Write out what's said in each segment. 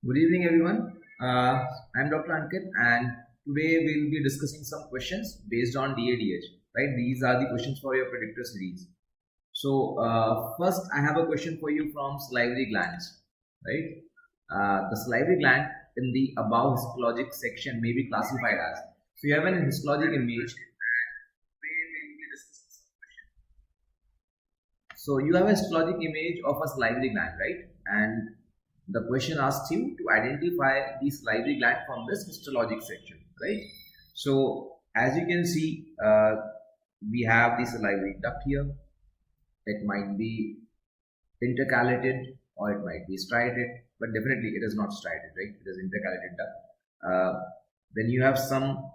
Good evening, everyone. I'm Dr. Ankit, and today we'll be discussing some questions based on DADH. Right? These are the questions for your predictor series. So, first, I have a question for you from salivary glands. Right? The salivary gland in the above histologic section may be classified as. So, you have an histologic image. So, you have a histologic image of a salivary gland, right? And the question asks you to identify the salivary gland from this histologic section, right? So as you can see, we have the salivary duct here. It might be intercalated or it might be striated, but definitely it is not striated, right? It is intercalated duct. Then you have some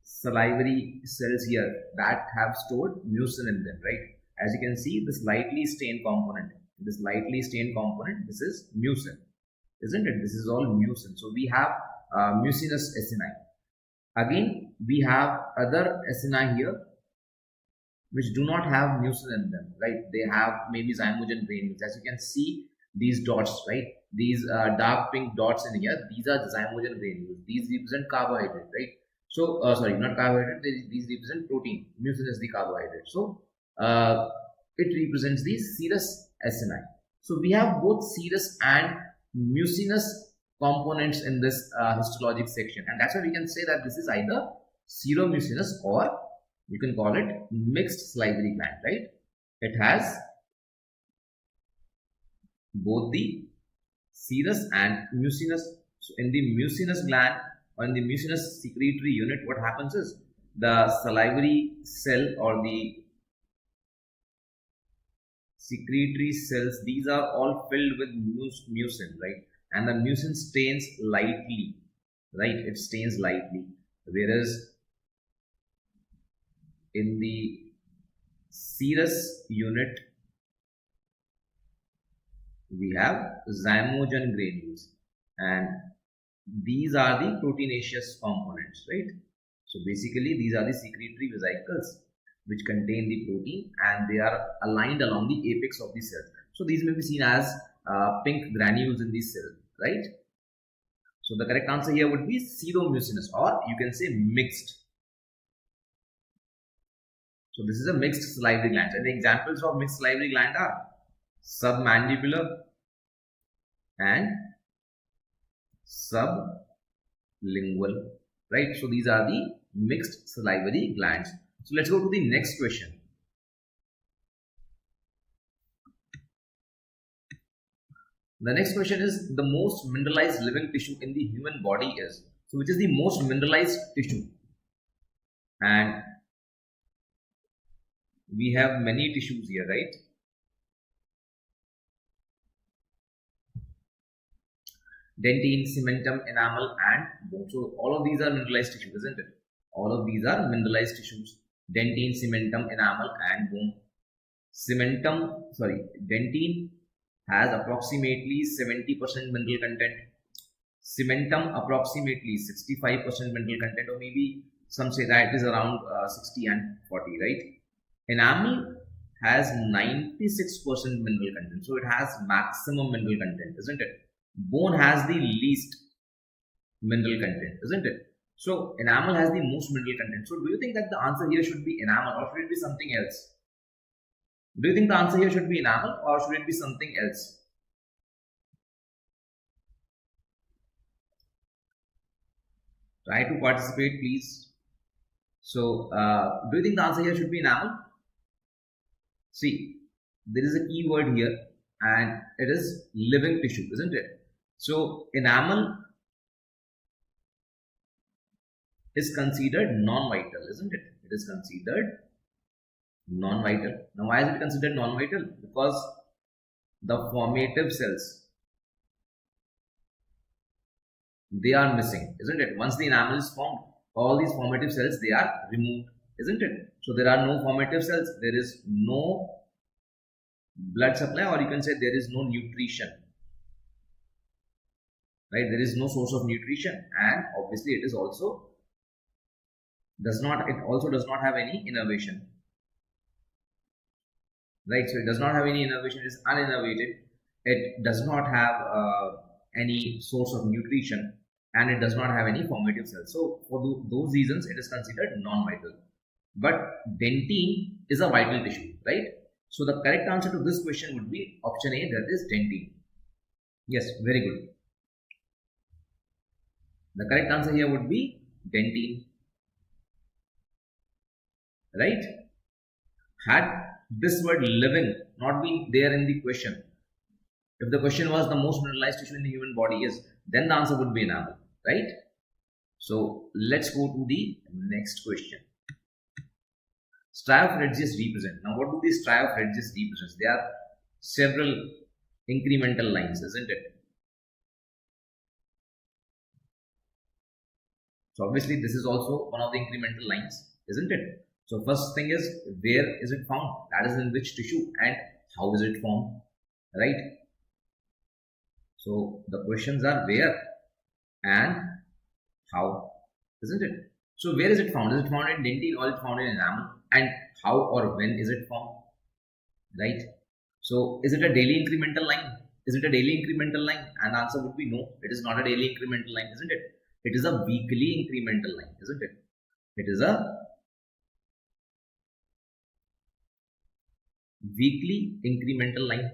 salivary cells here that have stored mucin in them, right? As you can see, this lightly stained component, this is mucin, isn't it? This is all mucin. So we have mucinous acini. Again, we have other acini here which do not have mucin in them, right? They have maybe zymogen granules. As you can see, these dots, right? These dark pink dots in here, these are the zymogen granules. These represent carbohydrate, right? So, sorry, not carbohydrate, these represent protein. Mucin is the carbohydrate. So, it represents the serous acini. So, we have both serous and mucinous components in this histologic section. And that's why we can say that this is either seromucinous or you can call it mixed salivary gland, right? It has both the serous and mucinous. So, in the mucinous gland, or in the mucinous secretory unit, what happens is the salivary cell or the secretory cells, these are all filled with mucin, right? And the mucin stains lightly, right? It stains lightly. Whereas in the serous unit, we have zymogen granules, and these are the proteinaceous components, right? So basically these are the secretory vesicles which contain the protein and they are aligned along the apex of the cell. So these may be seen as pink granules in the cell, right? So the correct answer here would be seromucinous, or you can say mixed. So this is a mixed salivary gland, and the examples of mixed salivary gland are submandibular and sublingual, right? So these are the mixed salivary glands. So let's go to the next question. The next question is the most mineralized living tissue in the human body is. So which is the most mineralized tissue? And we have many tissues here, right? Dentin, cementum, enamel, and bone. So all of these are mineralized tissues, isn't it? All of these are mineralized tissues. Dentin, cementum, enamel, and bone. Dentin has approximately 70% mineral content. Cementum approximately 65% mineral content, or maybe some say that it is around 60 and 40, right? Enamel has 96% mineral content, so it has maximum mineral content, isn't it? Bone has the least mineral content, isn't it? So enamel has the most mineral content. So do you think that the answer here should be enamel, or should it be something else? Do you think the answer here should be enamel, or should it be something else? Try to participate, please. So do you think the answer here should be enamel? See, there is a key word here, and it is living tissue, isn't it? So enamel is considered non-vital, isn't it? It is considered non-vital. Now, why is it considered non-vital? Because the formative cells, they are missing, isn't it? Once the enamel is formed, all these formative cells, they are removed, isn't it? So there are no formative cells, there is no blood supply, or you can say there is no nutrition, right? There is no source of nutrition, and obviously it also does not have any innervation, right? So it does not have any innervation, it is uninnervated. it does not have any source of nutrition, and it does not have any formative cells. So for those reasons, it is considered non-vital. But dentin is a vital tissue, right? So the correct answer to this question would be option A, that is dentin. Yes, very good. The correct answer here would be dentin, right? Had this word living not been there in the question, if the question was the most mineralized tissue in the human body is, then the answer would be enamel, right? So let's go to the next question. Striae of Regis represent. Now what do these striae of Regis represent? There are several incremental lines, isn't it? So obviously this is also one of the incremental lines, isn't it? So first thing is, where is it found? That is in which tissue, and how is it formed, right? So the questions are where and how, isn't it? So where is it found? Is it found in dentin or is it found in enamel? And how or when is it formed, right? So is it a daily incremental line? Is it a daily incremental line? And the answer would be no, it is not a daily incremental line, isn't it? It is a weekly incremental line, isn't it? It is a weekly incremental line.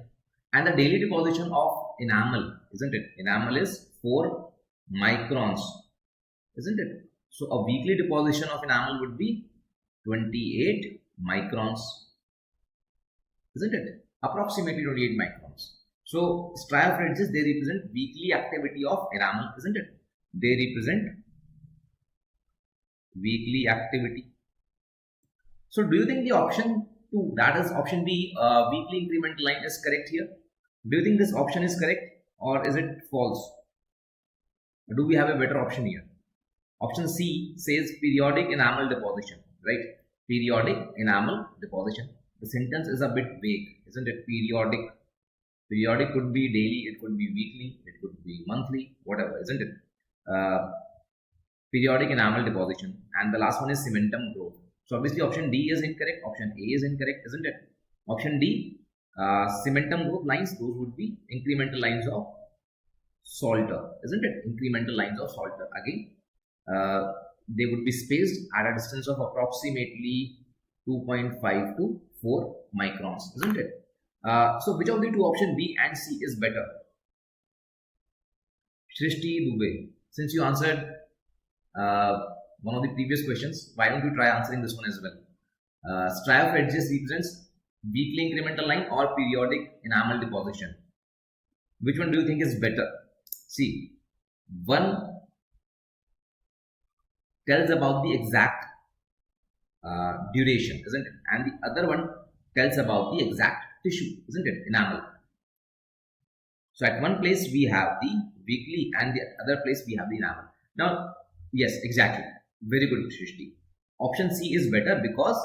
And the daily deposition of enamel, isn't it? Enamel is 4 microns, isn't it? So a weekly deposition of enamel would be 28 microns, isn't it? Approximately 28 microns. So striae of Regis, they represent weekly activity of enamel, isn't it? They represent weekly activity. So do you think the option 2, that is option B, weekly incremental line, is correct here? Do you think this option is correct, or is it false? Or do we have a better option here? Option C says periodic enamel deposition, right? Periodic enamel deposition. The sentence is a bit vague, isn't it? Periodic. Periodic could be daily, it could be weekly, it could be monthly, whatever, isn't it? Periodic enamel deposition. And the last one is cementum growth. So obviously option D is incorrect, option A is incorrect, isn't it? Option D, cementum growth lines, those would be incremental lines of Salter, isn't it? Incremental lines of Salter. Again, they would be spaced at a distance of approximately 2.5 to 4 microns, isn't it? So which of the two, option B and C, is better? Shrishti Dubey, since you answered one of the previous questions, why don't you try answering this one as well? Striae of Regis represents weekly incremental line or periodic enamel deposition. Which one do you think is better? See, one tells about the exact duration, isn't it? And the other one tells about the exact tissue, isn't it? Enamel. So at one place we have the weekly and the other place we have the enamel. Now, yes, exactly. Very good, Shrishti. Option C is better because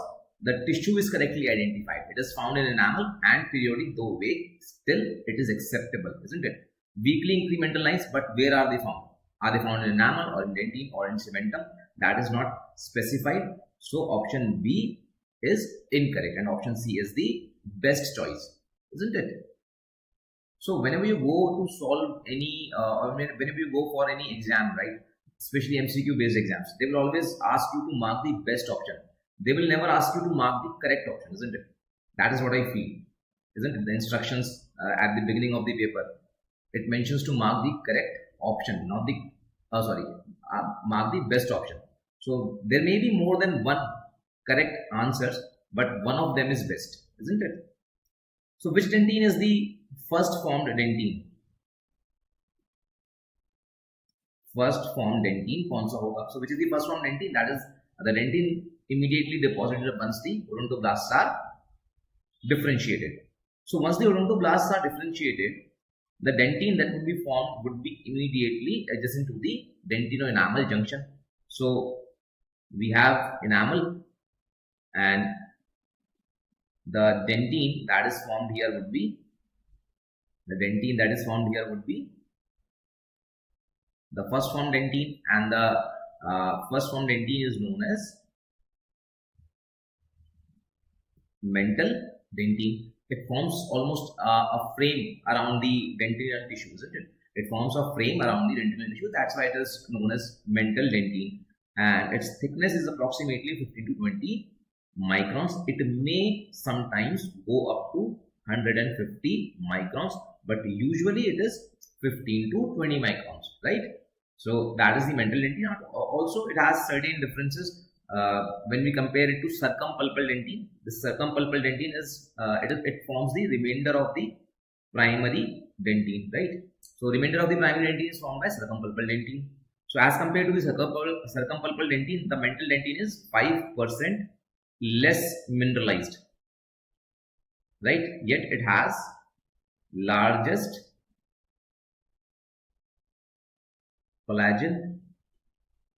the tissue is correctly identified. It is found in enamel and periodic, though vague, still it is acceptable, isn't it? Weekly incremental lines, but where are they found? Are they found in enamel or in dentin or in cementum? That is not specified. So option B is incorrect and option C is the best choice, isn't it? So whenever you go to solve any or whenever you go for any exam, right, especially MCQ based exams, they will always ask you to mark the best option. They will never ask you to mark the correct option, isn't it? That is what I feel, isn't it? The instructions at the beginning of the paper, it mentions to mark the correct option, not the mark the best option. So there may be more than one correct answers, but one of them is best, isn't it? So which dentin is the first formed dentin? First formed dentin kaun sa hoga? So which is the first formed dentin? That is the dentin immediately deposited once the odontoblasts are differentiated. So once the odontoblasts are differentiated, the dentin that would be formed would be immediately adjacent to the dentino-enamel junction. So we have enamel and the dentin that is formed here would be the first formed dentin, and the first formed dentin is known as mental dentin. it forms almost a frame around the dentinal tissue, isn't it? It forms a frame around the dentinal tissue. That's why it is known as mental dentin. And its thickness is approximately 15 to 20 microns. It may sometimes go up to 150 microns, but usually it is 15 to 20 microns, right? So that is the mental dentin. Also, it has certain differences when we compare it to circumpulpal dentin. The circumpulpal dentin is it forms the remainder of the primary dentin, right? So remainder of the primary dentin is formed by circumpulpal dentin. So as compared to the circumpulpal dentin, the mental dentin is 5% less mineralized, right? Yet it has largest collagen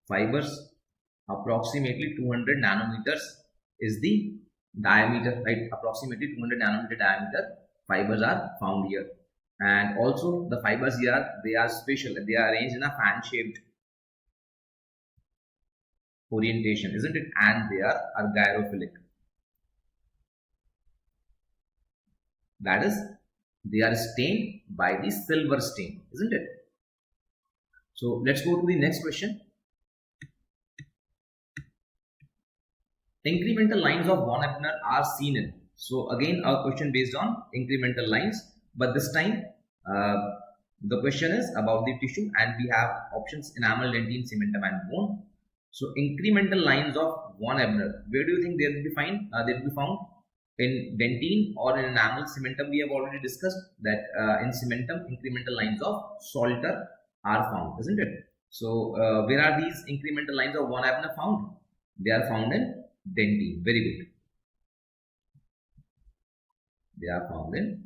fibers, approximately 200 nanometers is the diameter, right? Approximately 200 nanometer diameter fibers are found here. And also the fibers here, they are special. They are arranged in a fan-shaped orientation, isn't it? And they are gyrophilic. That is, they are stained by the silver stain, isn't it? So let's go to the next question. Incremental lines of von Ebner are seen in. So again, our question based on incremental lines, but this time the question is about the tissue, and we have options: enamel, dentin, cementum, and bone. So incremental lines of von Ebner, where do you think they will be found? They will be found in dentin or in enamel. Cementum we have already discussed that in cementum incremental lines of Salter are found, isn't it? So where are these incremental lines of von Ebner found? They are found in dentin. Very good. They are found in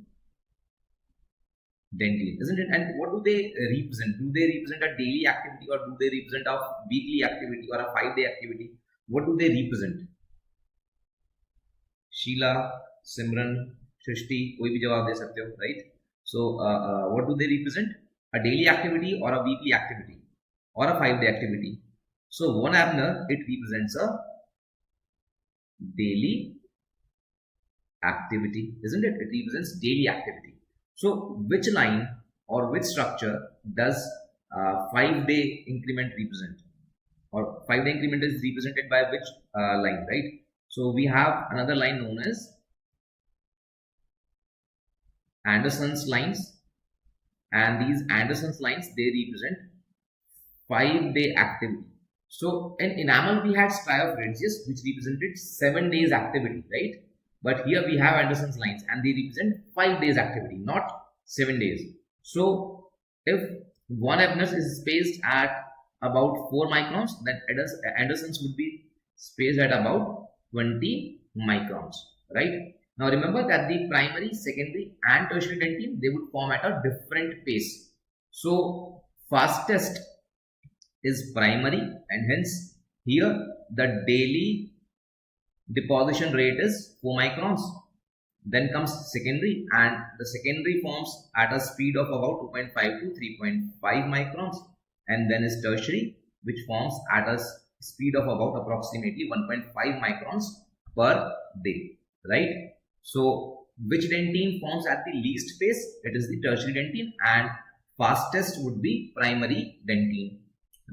dentin, isn't it? And what do they represent? Do they represent a daily activity, or do they represent a weekly activity or a 5-day activity? What do they represent? Sheila, Simran, Shrishti, koi bhi jawab de sakte ho, right? So what do they represent? A daily activity or a weekly activity or a 5-day activity? So von Ebner, it represents a daily activity, isn't it? It represents daily activity. So which line or which structure does 5-day increment represent? Or 5-day increment is represented by which line, right? So we have another line known as Anderson's lines, and these Anderson's lines, they represent 5-day activity. So in enamel we had striae of Radiologist, which represented 7 days activity, right? But here we have Anderson's lines, and they represent 5 days activity, not 7 days. So if von Ebner's is spaced at about 4 microns, then Anderson's would be spaced at about 20 microns, right? Now remember that the primary, secondary, and tertiary dentin, they would form at a different pace. So fastest is primary, and hence here the daily deposition rate is 4 microns. Then comes secondary, and the secondary forms at a speed of about 2.5 to 3.5 microns. And then is tertiary, which forms at a speed of about approximately 1.5 microns per day, right? So which dentin forms at the least pace? It is the tertiary dentin, and fastest would be primary dentin,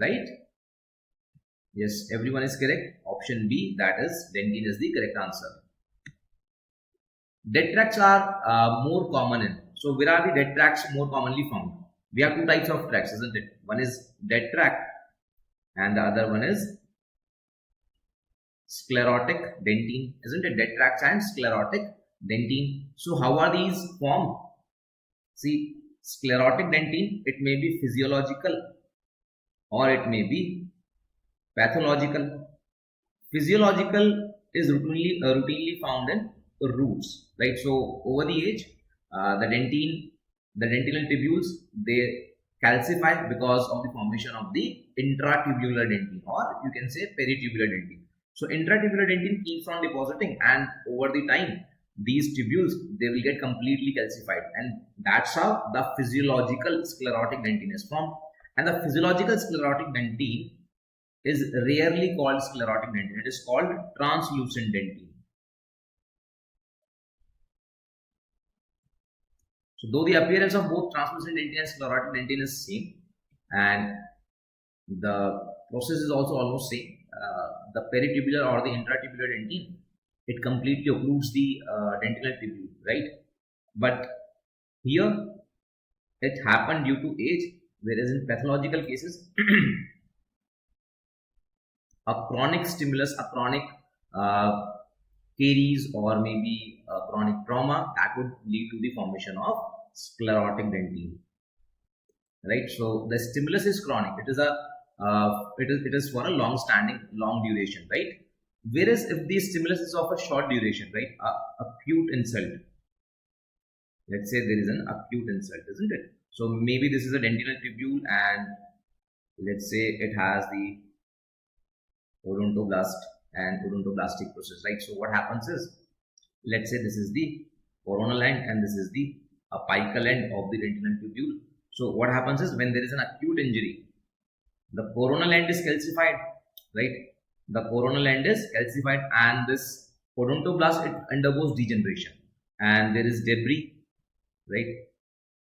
right? Yes, everyone is correct. Option B, that is dentin, is the correct answer. Dead tracts are more common in. So where are the dead tracts more commonly found? We have two types of tracts, isn't it? One is dead tract, and the other one is sclerotic dentin, isn't it? Dead tracts and sclerotic dentin. So how are these formed? See, sclerotic dentin, it may be physiological or it may be pathological. Physiological is routinely found in roots, right? So over the age, the dentinal tubules, they calcify because of the formation of the intratubular dentin, or you can say peritubular dentin. So intratubular dentin keeps on depositing, and over the time these tubules, they will get completely calcified, and that's how the physiological sclerotic dentin is formed. And the physiological sclerotic dentin is rarely called sclerotic dentin. It is called translucent dentin. So though the appearance of both translucent dentin and sclerotic dentin is same, and the process is also almost same, the peritubular or the intratubular dentin, it completely occludes the dentinal tubule, right? But here it happened due to age, whereas in pathological cases, a chronic stimulus, a chronic caries, or maybe a chronic trauma, that would lead to the formation of sclerotic dentin, right? So the stimulus is chronic. It is a it is for a long duration, right? Whereas if the stimulus is of a short duration, right, acute insult, let's say there is an acute insult, isn't it? So maybe this is a dentinal tubule, and let's say it has the odontoblast and odontoblastic process, right? So what happens is, let's say this is the coronal end and this is the apical end of the dentinal tubule. So what happens is, when there is an acute injury, the coronal end is calcified, right? The coronal end is calcified, and this odontoblast, it undergoes degeneration, and there is debris, right?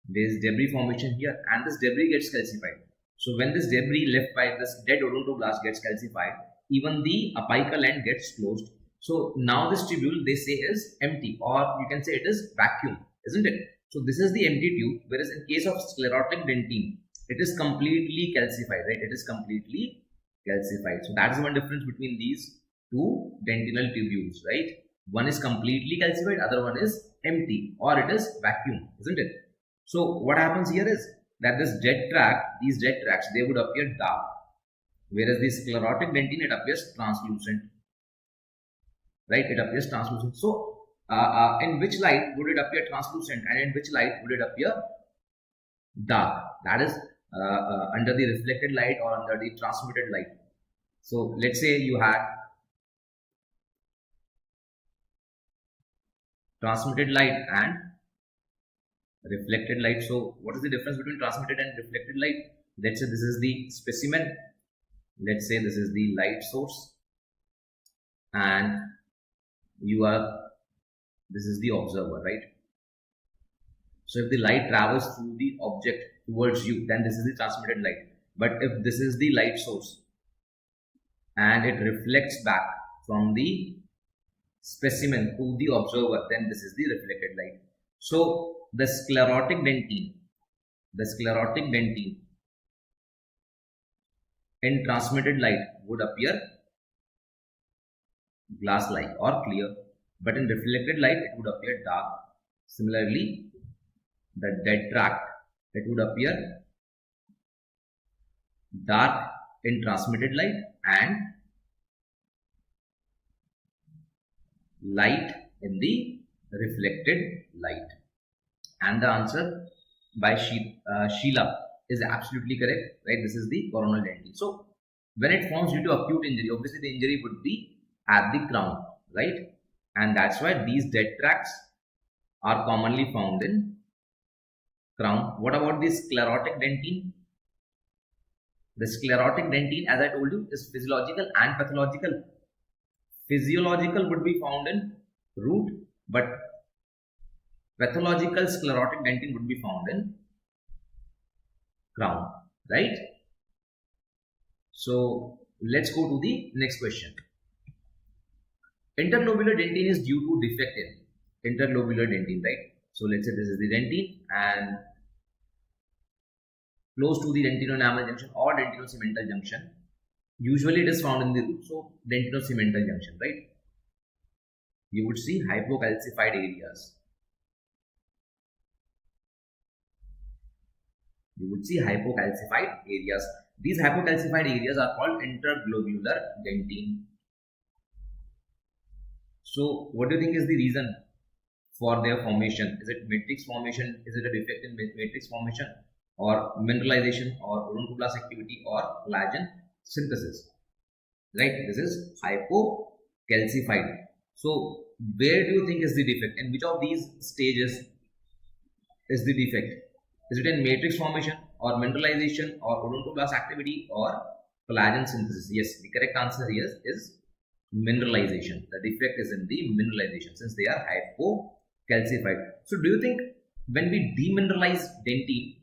There is debris formation here, and this debris gets calcified. So when this debris left by this dead odontoblast gets calcified, even the apical end gets closed. So now this tubule, they say, is empty, or you can say it is vacuum, isn't it? So this is the empty tube, whereas in case of sclerotic dentin, it is completely calcified, right? It is completely calcified. So that is one difference between these two dentinal tubules, right? One is completely calcified, other one is empty, or it is vacuum, isn't it? So what happens here is that this dead tract, these dead tracts, they would appear dark, whereas the sclerotic dentin, it appears translucent, right? It appears translucent. So in which light would it appear translucent, and in which light would it appear dark? That is under the reflected light or under the transmitted light. So let's say you had transmitted light and reflected light. So what is the difference between transmitted and reflected light? Let's say this is the specimen, let's say this is the light source, and this is the observer, right? So if the light travels through the object towards you, then this is the transmitted light. But if this is the light source and it reflects back from the specimen to the observer, then this is the reflected light. So the sclerotic dentin in transmitted light would appear glass-like or clear, but in reflected light it would appear dark. Similarly, the dead tract, it would appear dark in transmitted light and light in the reflected light. And the answer by Sheila is absolutely correct, right? This is the coronal dentin. So when it forms due to acute injury, obviously the injury would be at the crown, right? And that's why these dead tracts are commonly found in crown. What about the sclerotic dentin? The sclerotic dentin, as I told you, is physiological and pathological. Physiological would be found in root, but pathological sclerotic dentin would be found in crown, right? So let's go to the next question. Interglobular dentin is due to defect in interglobular dentin, right? So let's say this is the dentin, and close to the dentino-enamel junction or dentino-cemental junction, usually it is found in the root. So dentino-cemental junction, right? You would see hypocalcified areas. You would see hypocalcified areas. These hypocalcified areas are called interglobular dentin. So what do you think is the reason for their formation? Is it matrix formation? Is it a defect in matrix formation, or mineralization, or odontoblast activity, or collagen synthesis? Right? This is hypocalcified. So where do you think is the defect? In which of these stages is the defect? Is it in matrix formation, or mineralization, or odontoblast activity, or collagen synthesis? Yes, the correct answer here is mineralization. The defect is in the mineralization, since they are hypocalcified. So do you think when we demineralize dentin,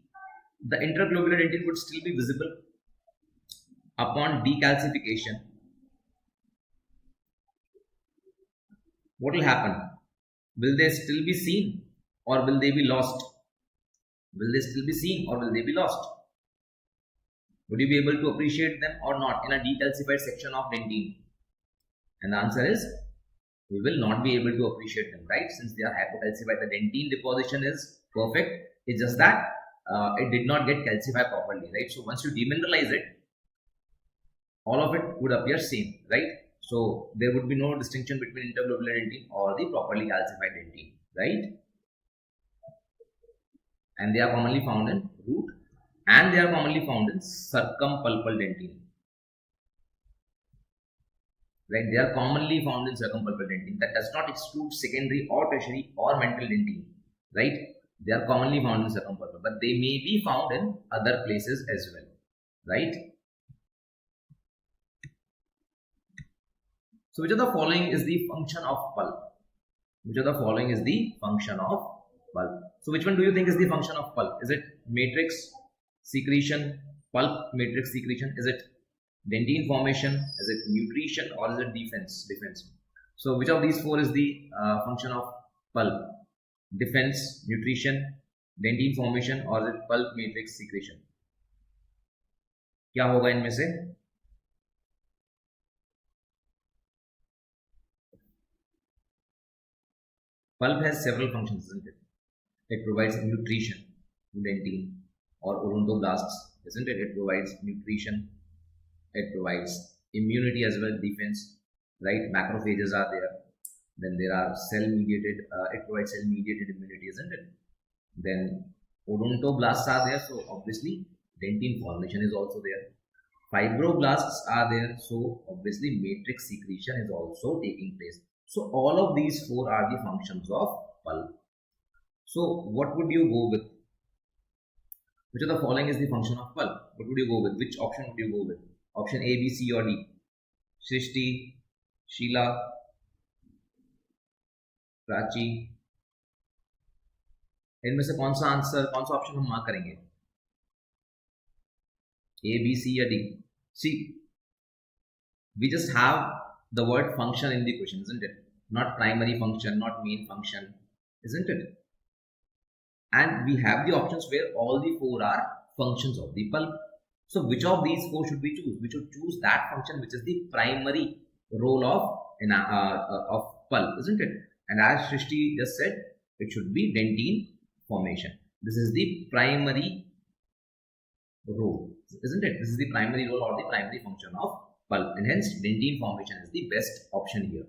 the interglobular dentin would still be visible. Upon decalcification, what will happen? Will they still be seen or will they be lost? Will they still be seen or will they be lost? Would you be able to appreciate them or not in a decalcified section of dentin? And the answer is, we will not be able to appreciate them, right? Since they are hypocalcified, the dentin deposition is perfect. It's just that it did not get calcified properly, right? So once you demineralize it, all of it would appear same, right? So there would be no distinction between interglobular dentin or the properly calcified dentin, right? And they are commonly found in root and they are commonly found in circumpulpal dentin. Right? They are commonly found in circumpulpal dentin. That does not exclude secondary or tertiary or mental dentin, right? They are commonly found in circumpulpal, but they may be found in other places as well, right? So which of the following is the function of pulp? Which of the following is the function of pulp? So which one do you think is the function of pulp? Is it matrix secretion, pulp matrix secretion? Is it dentin formation? Is it nutrition or is it defense? So which of these four is the function of pulp? Defense, nutrition, dentin formation or is it pulp matrix secretion? क्या होगा इनमें से? Pulp has several functions, isn't it? It provides nutrition to dentin or odontoblasts, isn't it? It provides nutrition. It provides immunity as well, defense, right? Macrophages are there. Then there are cell-mediated, it provides cell-mediated immunity, isn't it? Then odontoblasts are there, so obviously dentin formation is also there. Fibroblasts are there, so obviously matrix secretion is also taking place. So all of these four are the functions of pulp. So what would you go with? Which of the following is the function of pulp? What would you go with? Which option would you go with? Option A, B, C or D? Srishti, Sheila, Prachi, इनमें से कौन सा answer, कौन सा option हम mark करेंगे? A, B, C या D? See, we just have the word function in the question, isn't it? Not primary function, not main function, isn't it? And we have the options where all the four are functions of the pulp. So which of these four should we choose? We should choose that function which is the primary role of pulp, isn't it? And as Srishti just said, it should be dentin formation. This is the primary role, isn't it? This is the primary role or the primary function of pulp, and hence dentin formation is the best option here.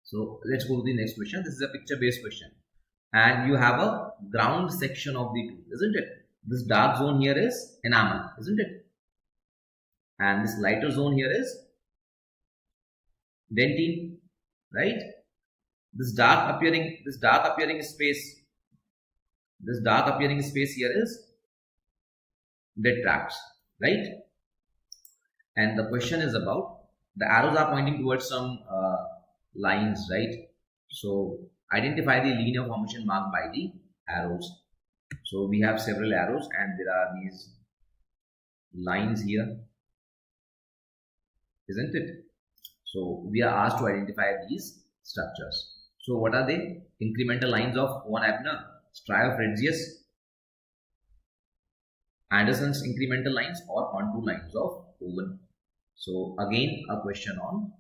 So let's go to the next question. This is a picture-based question, and you have a ground section of the tooth, isn't it? This dark zone here is enamel, isn't it? And this lighter zone here is dentin, right? This dark appearing space here is dead tracts, right? And the question is about, the arrows are pointing towards some lines, right? So identify the linear formation marked by the arrows. So we have several arrows and there are these lines here, isn't it? So we are asked to identify these structures. So what are they? Incremental lines of von Ebner, Stryophragis, Anderson's incremental lines, or contour lines of Owen. So again a question on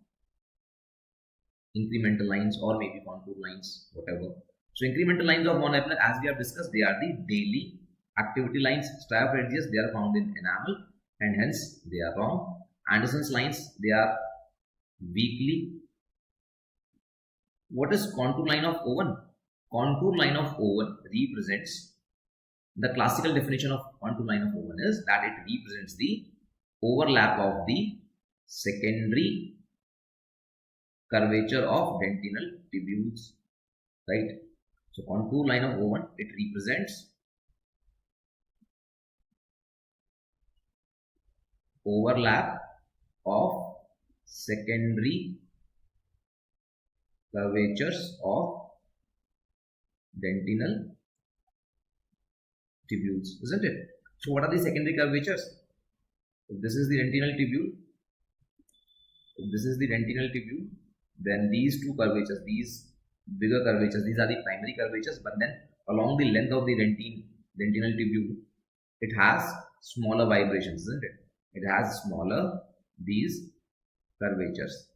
incremental lines or maybe contour lines, whatever. So incremental lines of von Ebner, as we have discussed, they are the daily activity lines. Stryophragis, they are found in enamel and hence they are wrong. Anderson's lines, they are weekly. What is contour line of Owen? Contour line of Owen represents, the classical definition of contour line of Owen is that it represents the overlap of the secondary curvature of dentinal tubules, right? So contour line of Owen, it represents overlap of secondary curvatures of dentinal tubules, isn't it? So what are the secondary curvatures? If this is the dentinal tubule, then these two curvatures, these bigger curvatures, these are the primary curvatures, but then along the length of the dentinal tubule, it has smaller vibrations, isn't it? It has smaller these curvatures.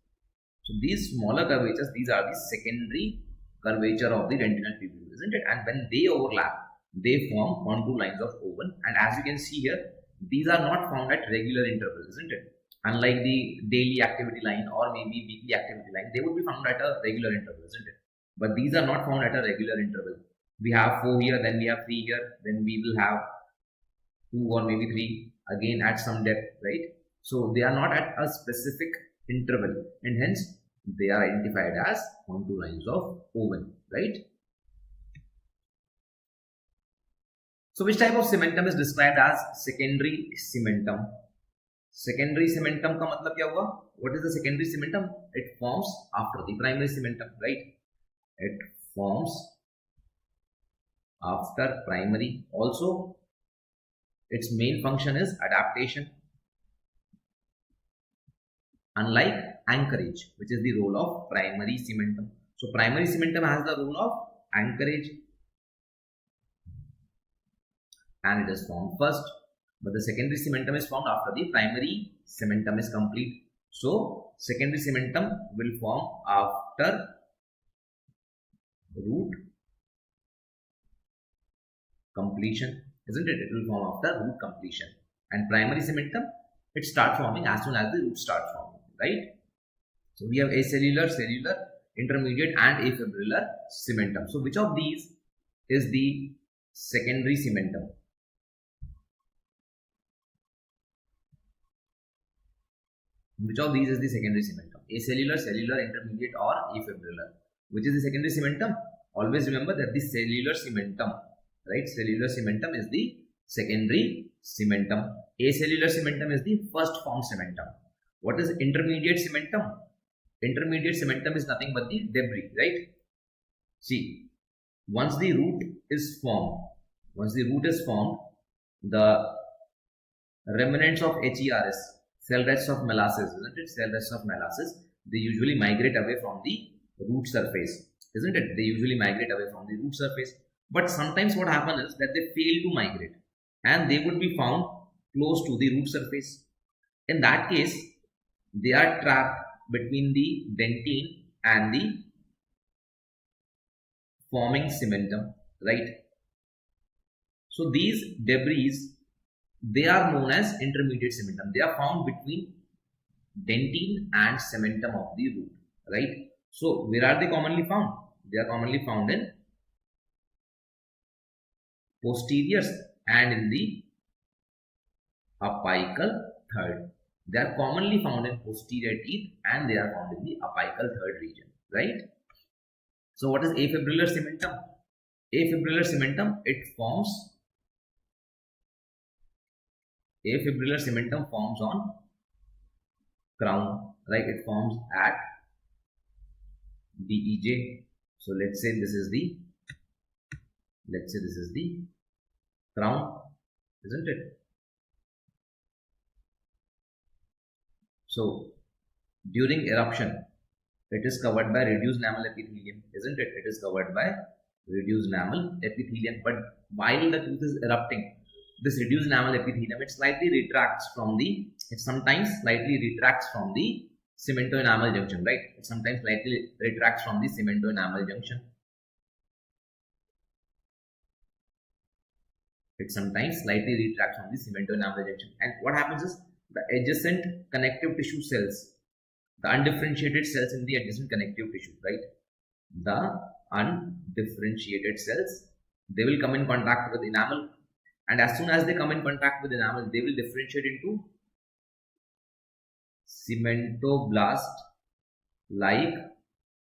So these smaller curvatures, these are the secondary curvature of the dentinal tubule, isn't it? And when they overlap, they form contour lines of oven. And as you can see here, these are not found at regular intervals, isn't it? Unlike the daily activity line or maybe weekly activity line, they would be found at a regular interval, isn't it? But these are not found at a regular interval. We have 4 here, then we have 3 here, then we will have 2 or maybe 3 again at some depth, right? So they are not at a specific interval, and hence they are identified as contour lines of oven, right? So which type of cementum is described as secondary cementum? Secondary cementum का मतलब क्या हुआ? What is the secondary cementum? It forms after the primary cementum, right? It forms after primary. Also, its main function is adaptation, unlike anchorage, which is the role of primary cementum. So primary cementum has the role of anchorage and it is formed first, but the secondary cementum is formed after the primary cementum is complete. So secondary cementum will form after root completion, isn't it? It will form after root completion. And primary cementum, it starts forming as soon as the root starts forming, right? So we have acellular, cellular, intermediate and afibrillar cementum. So which of these is the secondary cementum? Which of these is the secondary cementum? Acellular, cellular, intermediate or afibrillar? Which is the secondary cementum? Always remember that the cellular cementum, right? Cellular cementum is the secondary cementum. Acellular cementum is the first formed cementum. What is intermediate cementum? Intermediate cementum is nothing but the debris, right? See, once the root is formed, the remnants of HERS, cell rests of molasses, isn't it? Cell rests of molasses, they usually migrate away from the root surface, isn't it? They usually migrate away from the root surface. But sometimes what happens is that they fail to migrate and they would be found close to the root surface. In that case, they are trapped between the dentin and the forming cementum, right? So these debris, they are known as intermediate cementum. They are found between dentin and cementum of the root, right? So where are they commonly found? They are commonly found in posteriors and in the apical third. They are commonly found in posterior teeth and they are found in the apical third region, right? So what is afibrillar cementum? Afibrillar cementum, afibrillar cementum forms on crown, right? It forms at DEJ. So let's say this is the crown, isn't it? So during eruption, it is covered by reduced enamel epithelium, isn't it? It is covered by reduced enamel epithelium. But while the tooth is erupting, this reduced enamel epithelium, it sometimes slightly retracts from the cemento-enamel junction, right? It sometimes slightly retracts from the cemento-enamel junction. And what happens is the adjacent connective tissue cells, the undifferentiated cells in the adjacent connective tissue, right? The undifferentiated cells, they will come in contact with enamel, and as soon as they come in contact with enamel, they will differentiate into cementoblast-like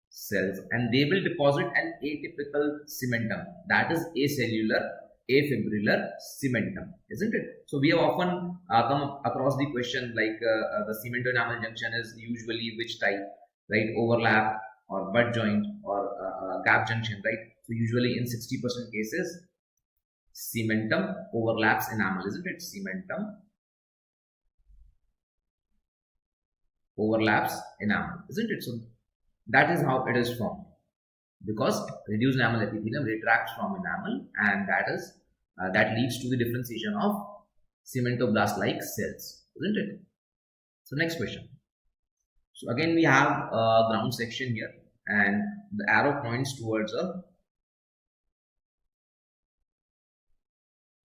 cells, and they will deposit an atypical cementum, that is acellular afibrillar cementum, isn't it? So we have often come across the question like the cemento-enamel junction is usually which type, right? Overlap, or butt joint or gap junction, right? So usually in 60% cases, cementum overlaps enamel, isn't it? Cementum overlaps enamel, isn't it? So that is how it is formed, because reduced enamel epithelium retracts from enamel, and that leads to the differentiation of cementoblast-like cells, isn't it? So next question. So again we have a ground section here, and the arrow points towards a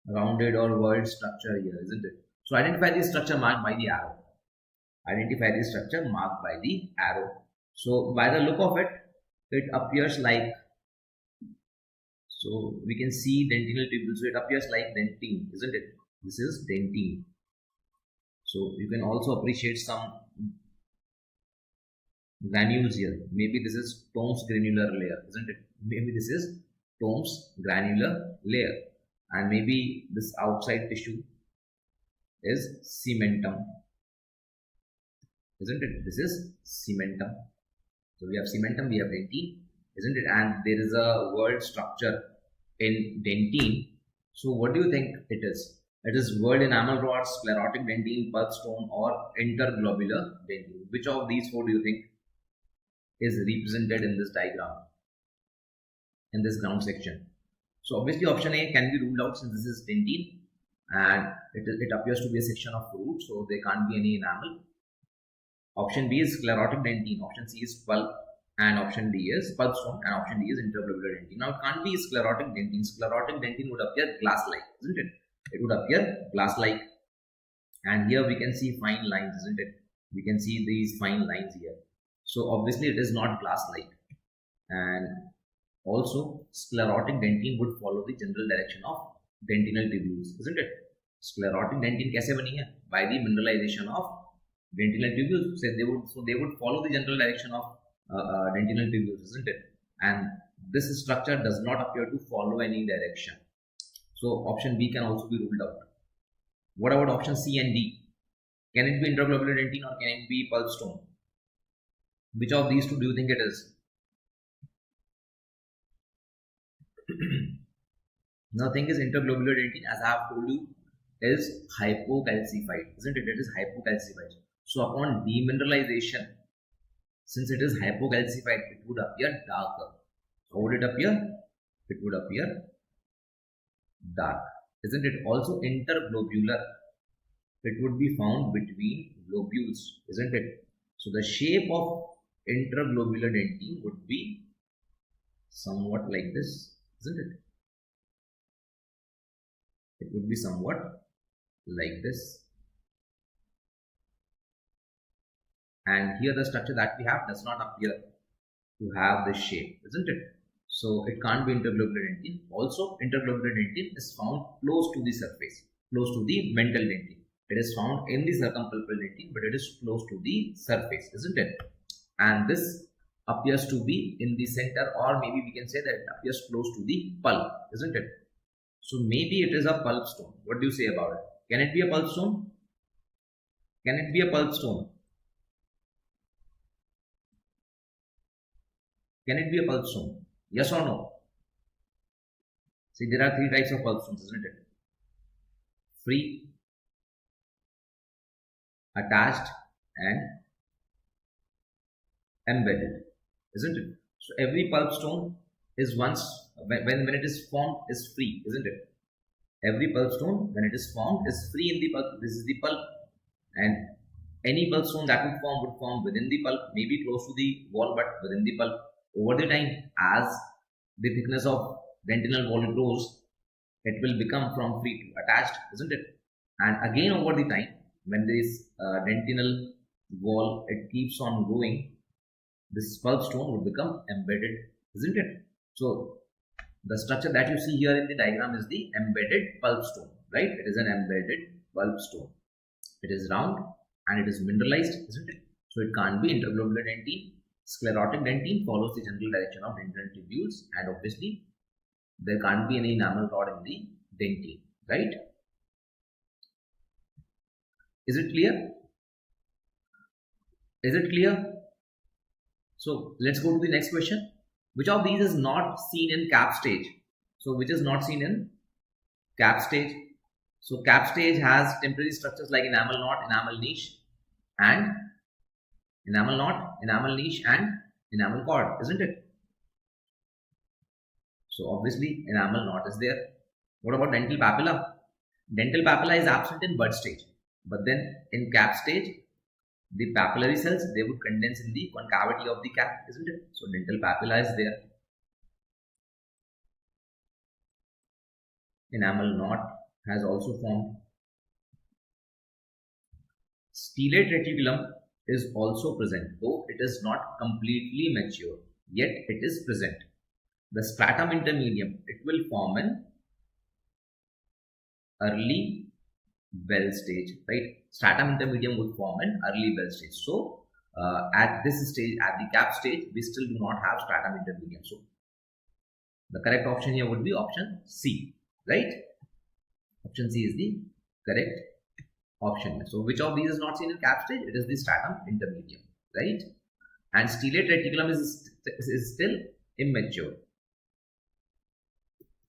rounded or whorled structure here, isn't it? So identify the structure marked by the arrow. Identify the structure marked by the arrow. So by the look of it, it appears like, so we can see dentinal tubules, so it appears like dentin, isn't it? This is dentin. So you can also appreciate some granules here. Maybe this is Tomb's granular layer, isn't it? Maybe this is Tomb's granular layer, and maybe this outside tissue is cementum, isn't it? This is cementum. So we have cementum, we have dentin, isn't it? And there is a whorled structure in dentin. So what do you think it is? It is whorled enamel rod, sclerotic dentin, pulp stone, or interglobular dentin. Which of these four do you think is represented in this diagram, in this ground section? So obviously option A can be ruled out, since this is dentin and it appears to be a section of root, so there can't be any enamel. Option B is sclerotic dentin, option C is pulp, and option D is pulp stone, and option D is interglobular dentin. Now it can't be sclerotic dentin. Sclerotic dentin would appear glass-like, isn't it? It would appear glass-like, and here we can see fine lines, isn't it? We can see these fine lines here. So obviously it is not glass-like, and also sclerotic dentin would follow the general direction of dentinal tubules, isn't it? Sclerotic dentin कैसे बनी है? By the mineralization of dentinal tubules. So they would follow the general direction of dentinal tubules, isn't it? And this structure does not appear to follow any direction. So option B can also be ruled out. What about option C and D? Can it be interglobular dentin or can it be pulp stone? Which of these two do you think it is? Now thing is, interglobular dentin, as I have told you, is hypocalcified, isn't it? It is hypocalcified. So upon demineralization, since it is hypocalcified, it would appear darker. How would it appear? It would appear dark, isn't it? Also interglobular, it would be found between globules, isn't it? So the shape of interglobular dentin would be somewhat like this, isn't it? It would be somewhat like this. And here the structure that we have does not appear to have this shape, isn't it? So it can't be interglobular dentin. Also, interglobular dentin is found close to the surface, close to the mental dentin. It is found in the circumpulpal dentin, but it is close to the surface, isn't it? And this appears to be in the center, or maybe we can say that it appears close to the pulp, isn't it? So maybe it is a pulp stone. What do you say about it? Can it be a pulp stone? Can it be a pulp stone? Can it be a pulp stone? Yes or no? See, there are three types of pulp stones, isn't it? Free, attached, and embedded, isn't it? So every pulp stone is once, when it is formed, is free, isn't it? Every pulp stone, when it is formed, is free in the pulp. This is the pulp, and any pulp stone that would form within the pulp, maybe close to the wall, but within the pulp. Over the time, as the thickness of dentinal wall grows, it will become from free to attached, isn't it? And again, over the time, when this dentinal wall, it keeps on growing, this pulp stone would become embedded, isn't it? So the structure that you see here in the diagram is the embedded pulp stone, right? It is an embedded pulp stone. It is round and it is mineralized, isn't it? So it can't be interglobular dentin. Sclerotic dentin follows the general direction of dentinal tubules, and obviously there can't be any enamel rod in the dentin, right? Is it clear? Is it clear? So let's go to the next question. Which of these is not seen in cap stage? So which is not seen in cap stage? So cap stage has temporary structures like enamel knot, enamel niche, and enamel knot, enamel niche, and enamel cord, isn't it? So obviously enamel knot is there. What about dental papilla? Dental papilla is absent in bud stage, but then in cap stage, the papillary cells, they would condense in the concavity of the cap, isn't it? So dental papilla is there. Enamel knot has also formed. Stellate reticulum is also present, though it is not completely mature, yet it is present. The stratum intermedium, it will form an early well stage, right? Stratum intermedium would form an early well stage. So at this stage, at the cap stage, we still do not have stratum intermedium. So the correct option here would be option C, right? Option C is the correct option. So which of these is not seen in cap stage? It is the stratum intermedium, right? And stellate reticulum is still immature.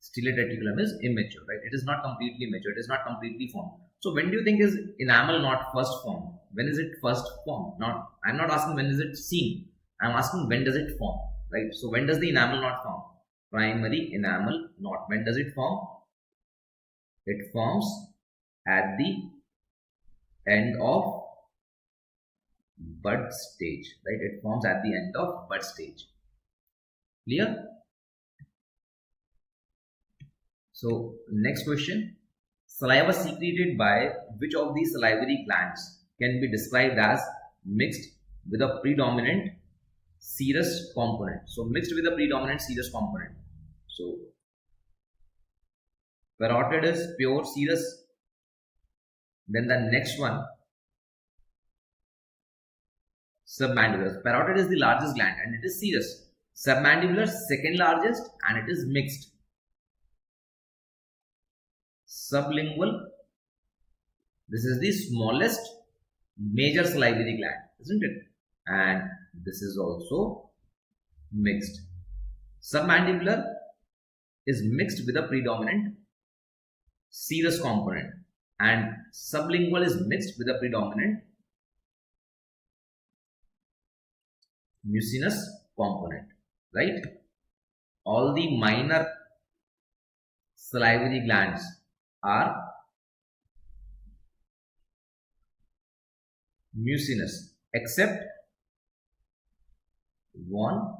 Stellate reticulum is immature, right? It is not completely mature. It is not completely formed. So when do you think is enamel knot first formed? When is it first formed? Not, I'm not asking when is it seen. I'm asking when does it form, right? So when does the enamel knot form? Primary enamel knot. When does it form? It forms at the end of bud stage, right? It forms at the end of bud stage. Clear? So next question. Saliva secreted by which of these salivary glands can be described as mixed with a predominant serous component? So mixed with a predominant serous component. So parotid is pure serous. Then the next one, submandibular. Parotid is the largest gland and it is serous. Submandibular, second largest, and it is mixed. Sublingual, this is the smallest major salivary gland, isn't it? And this is also mixed. Submandibular is mixed with a predominant serous component, and sublingual is mixed with a predominant mucinous component, right? All the minor salivary glands are mucinous except one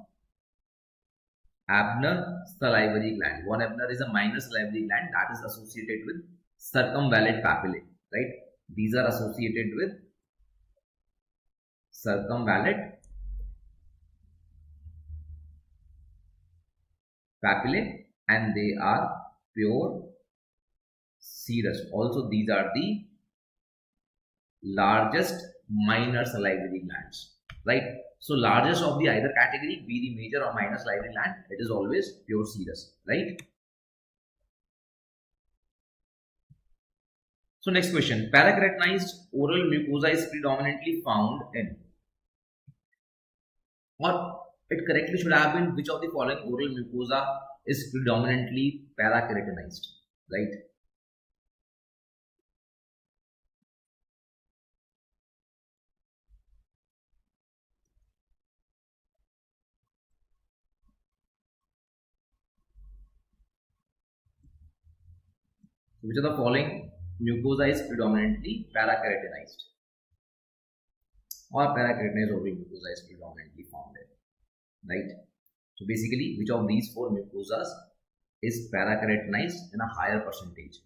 Abner salivary gland. One Abner is a minor salivary gland that is associated with circumvallate papillae, right? These are associated with circumvallate papillae and they are pure serous. Also, these are the largest minor salivary glands, right? So largest of the either category, be the major or minor salivary gland, it is always pure serous, right? So next question, parakeratinized oral mucosa is predominantly found in, or it correctly should have been which of the following oral mucosa is predominantly parakeratinized, right? Which of the following mucosa is predominantly parakeratinized, or parakeratinized oral mucosa is predominantly found in, right? So basically, which of these four mucosas is parakeratinized in a higher percentage,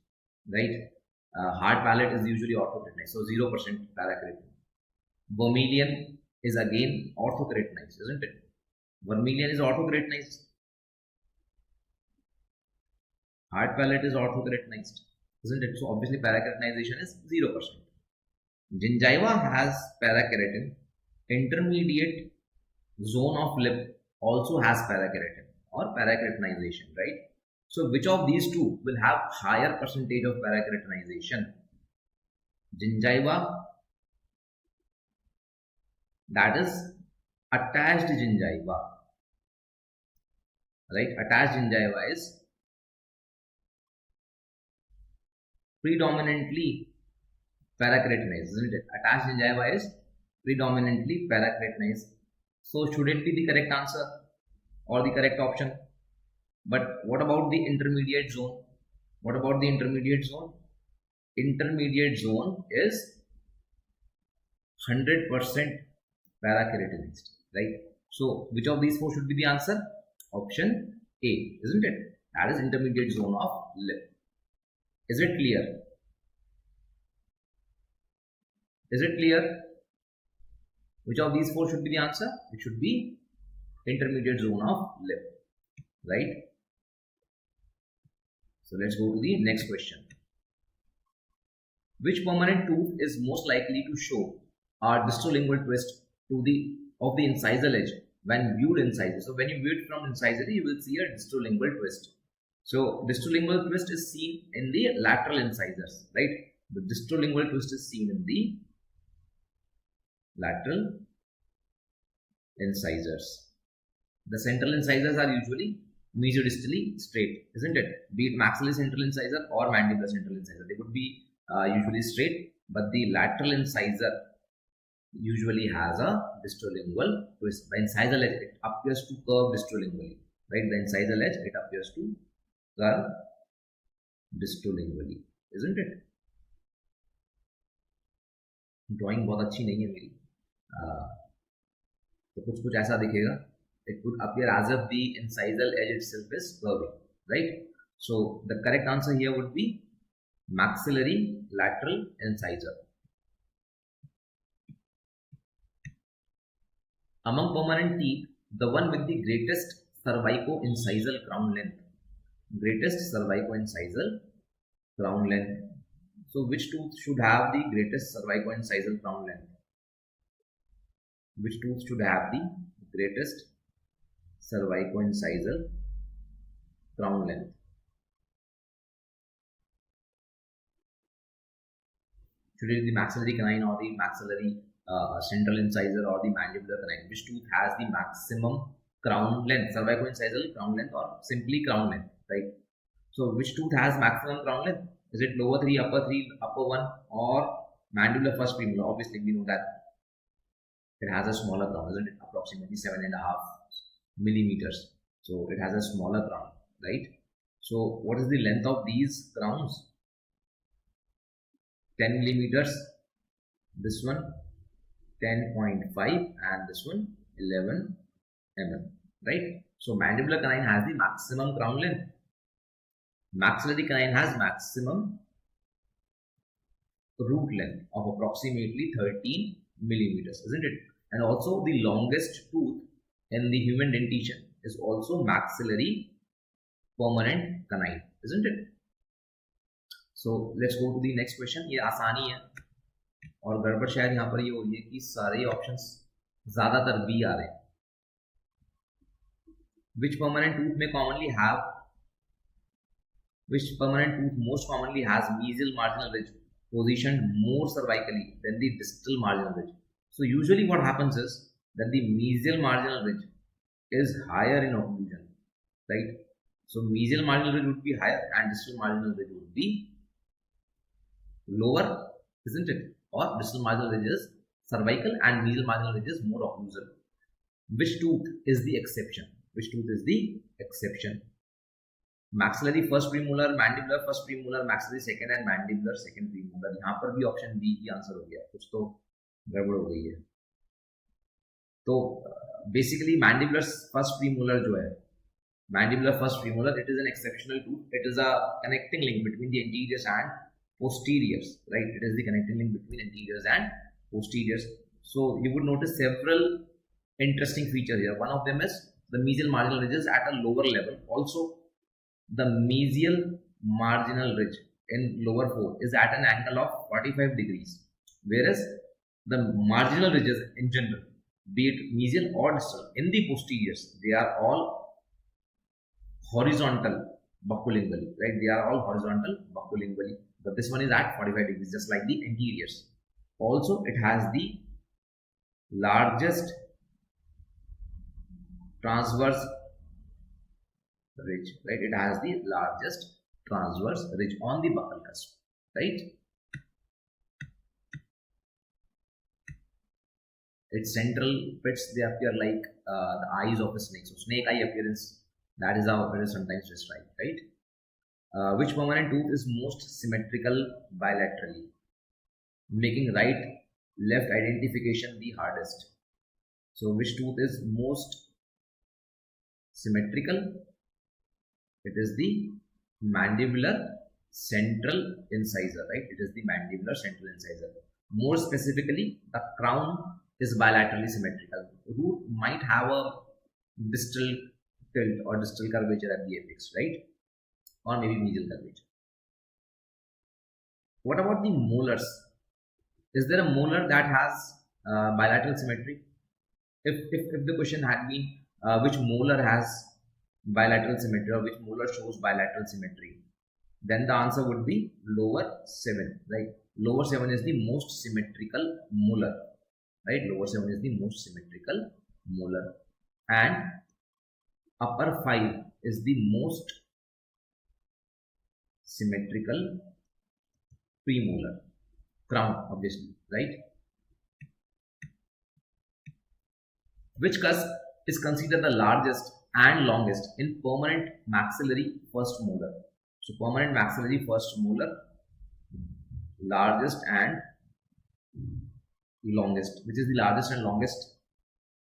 right? Hard palate is usually orthokeratinized, so 0% parakeratin. Vermilion is again orthokeratinized, isn't it? Vermilion is orthokeratinized. Hard palate is orthokeratinized, isn't it? So obviously parakeratinization is 0%. Gingiva has parakeratin. Intermediate zone of lip also has parakeratin or parakeratinization, right? So which of these two will have higher percentage of parakeratinization? Gingiva, that is attached gingiva, right? Attached gingiva is predominantly parakeratinized, isn't it? Attached gingiva is predominantly parakeratinized. So should it be the correct answer or the correct option? But what about the intermediate zone? What about the intermediate zone? Intermediate zone is 100% parakeratinized, right? So which of these four should be the answer? Option A, isn't it? That is intermediate zone of lip. Is it clear? Is it clear? Which of these four should be the answer? It should be intermediate zone of lip, right? So let's go to the next question. Which permanent tooth is most likely to show a distal-lingual twist of the incisal edge when viewed incisor? So when you view it from incisor, you will see a distal-lingual twist. So distal-lingual twist is seen in the lateral incisors, right? The distal-lingual twist is seen in the lateral incisors. The central incisors are usually mesiodistally straight, isn't it? Be it maxillary central incisor or mandibular central incisor, they would be usually straight, but the lateral incisor usually has a distal-lingual twist. The incisal edge, it appears to curve distal-lingually, right? The incisal edge, it appears to curve distal-lingually, isn't it? Drawing बहुत अच्छी नहीं है मेरी, तो कुछ ऐसा दिखेगा. It would appear as if the incisal edge itself is curving, right? So the correct answer here would be maxillary lateral incisor. Among permanent teeth, the one with the greatest cervico-incisal crown length. Greatest cervico-incisal crown length. So which tooth should have the greatest cervico-incisal crown length? Which tooth should have the greatest cervico-incisal crown length? Should it be the maxillary canine or the maxillary central incisor or the mandibular canine? Which tooth has the maximum crown length, cervico-incisal crown length, or simply crown length, right? So which tooth has maximum crown length? Is it lower 3, upper 1, or mandibular first premolar? Obviously we know that it has a smaller crown, isn't it? Approximately 7.5 millimeters. So it has a smaller crown, right? So what is the length of these crowns? 10 millimeters. This one 10.5 and this one 11 mm, right? So mandibular canine has the maximum crown length. Maxillary canine has maximum root length of approximately 13 millimeters, isn't it? And also the longest tooth in the human dentition is also maxillary permanent canine, isn't it? So let's go to the next question. ये आसानी है और गड़बड़ शायद यहाँ पर ये हो रही है कि सारे ऑप्शंस ज्यादातर बी आ रहे हैं. Which permanent tooth may commonly have? Which permanent tooth most commonly has mesial marginal ridge positioned more cervically than the distal marginal ridge? So usually what happens is that the mesial marginal ridge is higher in occlusion, right? So mesial marginal ridge would be higher and distal marginal ridge would be lower, isn't it? Or distal marginal ridge is cervical and mesial marginal ridge is more occlusal. Which tooth is the exception? Which tooth is the exception? Maxillary first premolar, mandibular first premolar, maxillary second and mandibular second premolar. यहाँ पर भी option B ही answer हो गया, कुछ तो गड़बड़ हो गई है. तो बेसिकली mandibular first premolar जो है, mandibular first premolar, it is an exceptional tooth. It is a connecting link between the anteriors and posteriors, right? It is the connecting link between anteriors and posteriors. So you would notice several interesting features here. One of them is the mesial marginal ridge is at a lower level. Also, the mesial marginal ridge in lower 4 is at an angle of 45 degrees, whereas the marginal ridges in general, be it mesial or distal, in the posteriors, they are all horizontal buccolingually, right? They are all horizontal buccolingually, but this one is at 45 degrees, just like the anteriors. Also, it has the largest transverse ridge, right? It has the largest transverse ridge on the buccal cusp, right? Its central pits, they appear like the eyes of a snake. So snake eye appearance, that is how it is sometimes described, right? Which permanent tooth is most symmetrical bilaterally, making right left identification the hardest? So which tooth is most symmetrical? It is the mandibular central incisor, right? It is the mandibular central incisor. More specifically, the crown is bilaterally symmetrical. Root might have a distal tilt or distal curvature at the apex, right? Or maybe medial curvature. What about the molars? Is there a molar that has bilateral symmetry? If the question had been which molar has bilateral symmetry or which molar shows bilateral symmetry, then the answer would be lower 7, right? Lower 7 is the most symmetrical molar, right? Lower 7 is the most symmetrical molar, and upper 5 is the most symmetrical premolar. Crown, obviously, right? Which cusp is considered the largest and longest in permanent maxillary first molar? So permanent maxillary first molar, largest and longest. Which is the largest and longest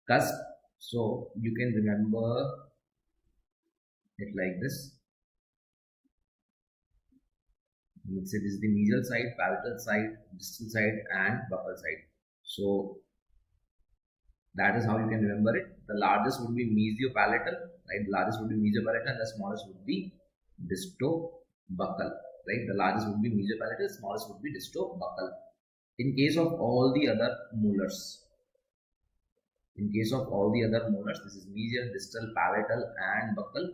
cusp? So you can remember it like this. Let's say this is the mesial side, palatal side, distal side, and buccal side. So that is how you can remember it. The largest would be mesiopalatal, right? The largest would be mesiopalatal, and the smallest would be distobuccal, right? The largest would be mesiopalatal, smallest would be distobuccal. In case of all the other molars, this is mesial, distal, palatal, and buccal.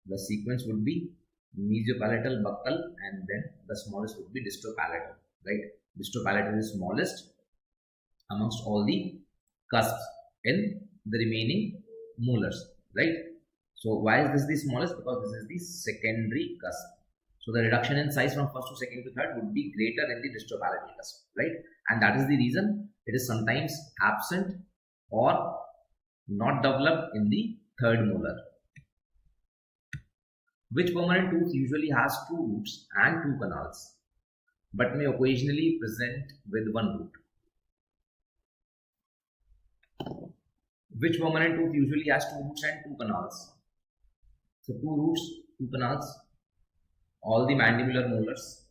The sequence would be mesiopalatal, buccal, and then the smallest would be distopalatal, right? Distopalatal is smallest amongst all the cusps in the remaining molars, right? So why is this the smallest? Because this is the secondary cusp. So the reduction in size from first to second to third would be greater in the distopalatal cusp, right? And that is the reason it is sometimes absent or not developed in the third molar. Which permanent tooth usually has 2 roots and 2 canals, but may occasionally present with 1 root? Which permanent tooth usually has 2 roots and 2 canals? So 2 roots, 2 canals. All the mandibular molars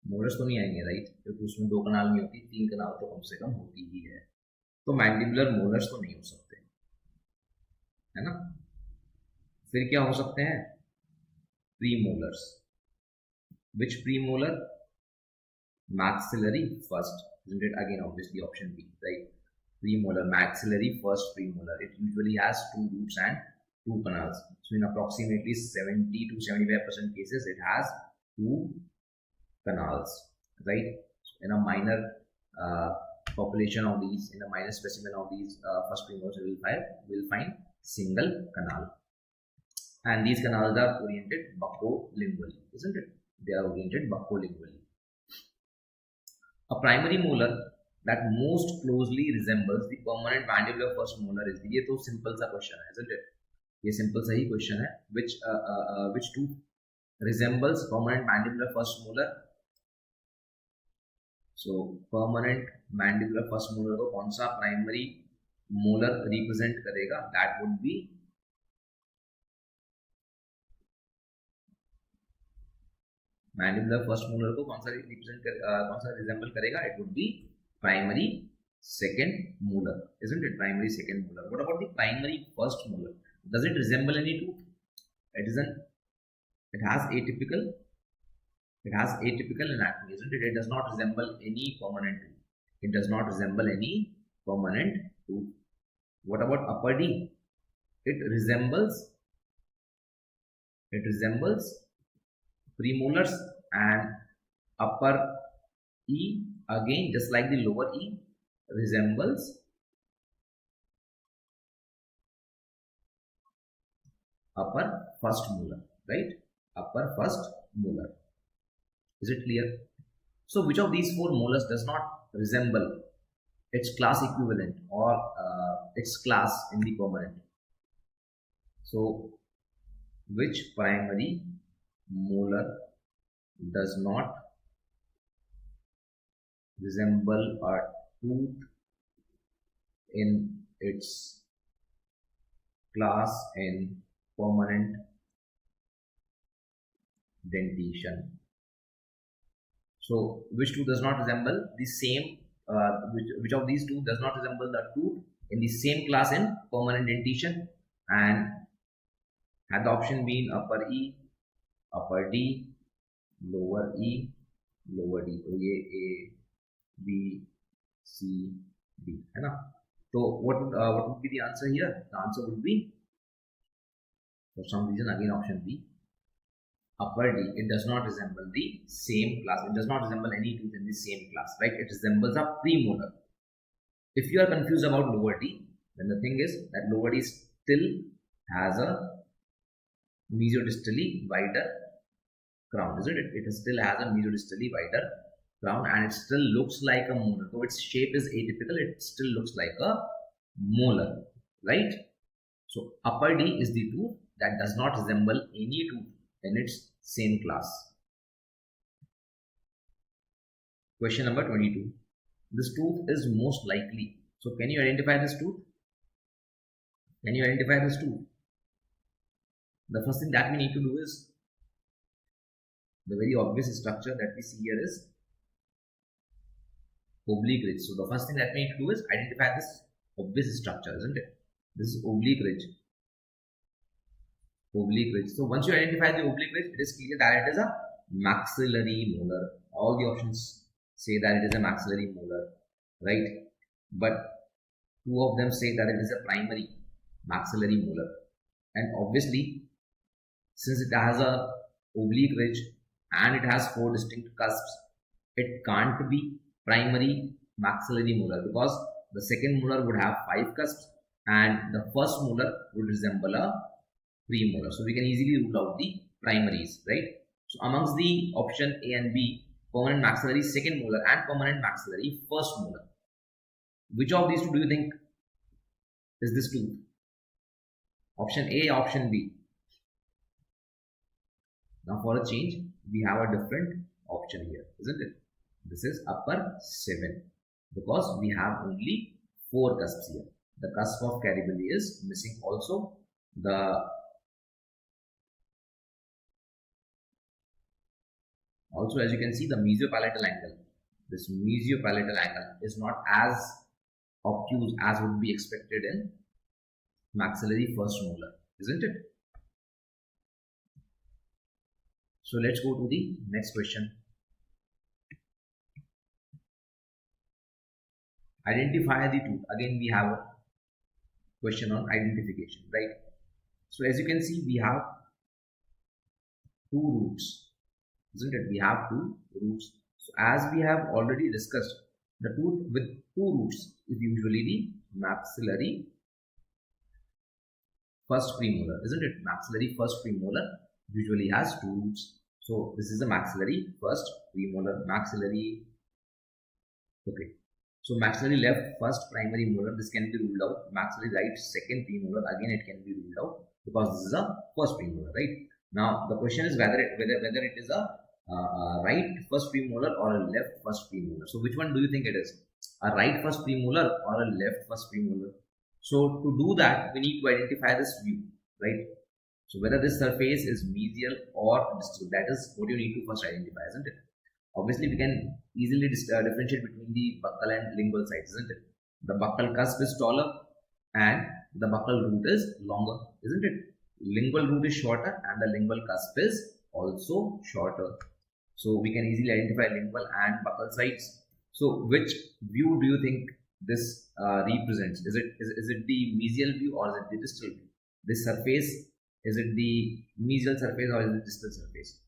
तो नहीं आएंगे, right? क्योंकि उसमें 2 कनाल नहीं होती, 3 कनाल तो कम से कम होती ही है. तो मैंडिबुलर मोलर्स तो नहीं हो सकते, है ना? फिर क्या हो सकते हैं? Premolars. Which premolar? Maxillary first, isn't it? Again, obviously option B, right? Premolar, maxillary first premolar. It usually has 2 roots and 2 canals. So in approximately 70 to 75% cases, it has 2 canals, right? So in a minor population of these, in a minor specimen of these first premolars, we will find single canal. And these canals are oriented buccolingually, isn't it? They are oriented buccolingually. A primary molar that most closely resembles the permanent mandibular first molar is. ये तो simple सा question है, isn't it? ये simple सा ही question है. Which tooth resembles permanent mandibular first molar? So permanent mandibular first molar को कौन सा primary molar represent करेगा? That would be mandibular first molar को कौन सा resemble करेगा? It would be primary second molar, isn't it? Primary second molar. What about the primary first molar? Does it resemble any tooth? It isn't. It has atypical anatomy, isn't it? It does not resemble any permanent tooth. It does not resemble any permanent tooth. What about upper D? It resembles premolars, and upper E, again just like the lower E, resembles upper first molar, right? Upper first molar. Is it clear? So which of these four molars does not resemble its class equivalent or its class in the permanent? So which primary molar does not resemble a tooth in its class in permanent dentition? So which tooth does not resemble the same, which of these two does not resemble the tooth in the same class in permanent dentition? And had the option been upper E, upper D, lower E, lower D, तो ये A, B, C, D, है ना? So what would be the answer here? The answer would be, for some reason, again option B, upper D. It does not resemble the same class. It does not resemble any tooth in the same class, right? It resembles a premolar. If you are confused about lower D, then the thing is that lower D still has a mesodistally wider crown, isn't it? It still has a mesodistally wider crown and it still looks like a molar. So its shape is atypical, it still looks like a molar, right? So upper D is the tooth that does not resemble any tooth in its same class. Question number 22. This tooth is most likely. So can you identify this tooth? Can you identify this tooth? The first thing that we need to do is, the very obvious structure that we see here is oblique ridge. So the first thing that we need to do is identify this obvious structure, isn't it? This is oblique ridge. Oblique ridge. So once you identify the oblique ridge, it is clear that it is a maxillary molar. All the options say that it is a maxillary molar, right? But two of them say that it is a primary maxillary molar. And obviously, since it has a oblique ridge and it has four distinct cusps, it can't be primary maxillary molar because the second molar would have 5 cusps and the first molar would resemble a premolar. So we can easily rule out the primaries, right? So amongst the option A and B, permanent maxillary second molar and permanent maxillary first molar, which of these two do you think is this tooth? Option A, option B? Now for a change, we have a different option here, isn't it? This is upper 7 because we have only 4 cusps here. The cusp of Caribelli is missing also. Also, as you can see, the mesiopalatal angle, this mesiopalatal angle is not as obtuse as would be expected in maxillary first molar, isn't it? So let's go to the next question. Identify the tooth. Again, we have a question on identification, right? So as you can see, we have 2 roots, isn't it? We have 2 roots. So as we have already discussed, the tooth with 2 roots is usually the maxillary first premolar, isn't it? Maxillary first premolar usually has 2 roots. So this is a maxillary first premolar, maxillary, okay. So maxillary left first primary molar, this can be ruled out. Maxillary right second premolar, again it can be ruled out because this is a first premolar, right? Now the question is whether it is a right first premolar or a left first premolar. So which one do you think it is? A right first premolar or a left first premolar? So to do that, we need to identify this view, right? So whether this surface is mesial or distal, that is what you need to first identify, isn't it? Obviously, we can easily differentiate between the buccal and lingual sides, isn't it? The buccal cusp is taller and the buccal root is longer, isn't it? Lingual root is shorter and the lingual cusp is also shorter. So we can easily identify lingual and buccal sides. So which view do you think this represents? Is it the mesial view or is it the distal view? This surface, is it the mesial surface or is it the distal surface?